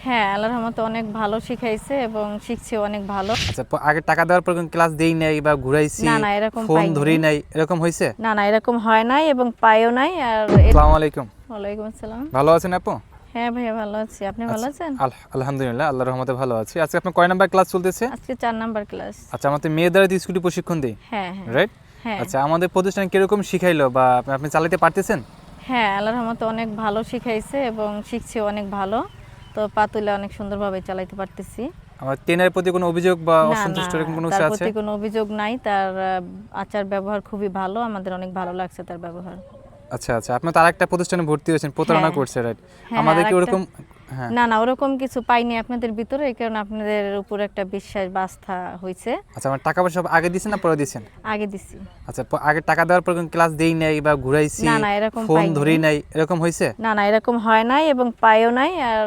হ্যাঁ, আল্লাহর রহমতে অনেক ভালো শিখাইছে এবং শিখছি অনেক ভালো। আচ্ছা, আগে টাকা দেওয়ার পর কোন ক্লাস দেই নাই বা ঘুরাইছি, না, না এরকম ফোন পাইনি। ধরি নাই, এরকম হইছে? না, না এরকম হয় নাই এবং পাইও নাই। আর আসসালামু আলাইকুম। ওয়ালাইকুম আসসালাম। ভালো আছেন আপু? হ্যাঁ ভাইয়া ভালো আছি। আপনি ভালো আচ্ছা, আছেন? আলহামদুলিল্লাহ, আল্লাহর রহমতে ভালো আছি। আজকে আপনার কয় নাম্বার ক্লাস চলতেছে? আজকে 4 নাম্বার ক্লাস। আচ্ছা, আমাদের মেয়েদের স্কুটি প্রশিক্ষণ দেই, হ্যাঁ, হ্যাঁ। রাইট? হ্যাঁ। আচ্ছা, আমাদের প্রতিষ্ঠান কিরকম শিখাইলো বা আপনি চালাতে পারতেছেন? হ্যাঁ, আল্লাহর রহমতে অনেক ভালো শিখাইছে এবং শিখছি অনেক ভালো। তো পাতুলে অনেক সুন্দরভাবে চালাতে পারতেছি। আমার ট্রেনের প্রতি কোনো অভিযোগ বা না, অসন্তুষ্ট না এরকম কোনো তার কিছু আছে? প্রতি কোনো অভিযোগ নাই। তার আচার ব্যবহার খুবই ভালো। আমাদের অনেক ভালো লাগছে তার ব্যবহার। আচ্ছা, আচ্ছা, আপনি তো আরেকটা প্রতিষ্ঠানে ভর্তি হয়েছেন, প্রতারণা হ্যাঁ। করছে, রাইট? হ্যাঁ, আমাদের কি আরেকটা ওরকম? হ্যাঁ। না, না ওরকম কিছু পাইনি আপনাদের ভিতরে। এই কারণে আপনাদের উপর একটা বিশ্বাস বা আস্থা হইছে। আচ্ছা, আমার টাকা পয়সা সব আগে দিছেন না পরে দিছেন? আগে দিছি। আচ্ছা, আগে টাকা দেওয়ার পর কোন ক্লাস দেই নাই বা ঘুরাইছি, না, না এরকম ফোন পাইনি। ধরি নাই, এরকম হইছে? না, না এরকম হয় নাই এবং পাইও নাই। আর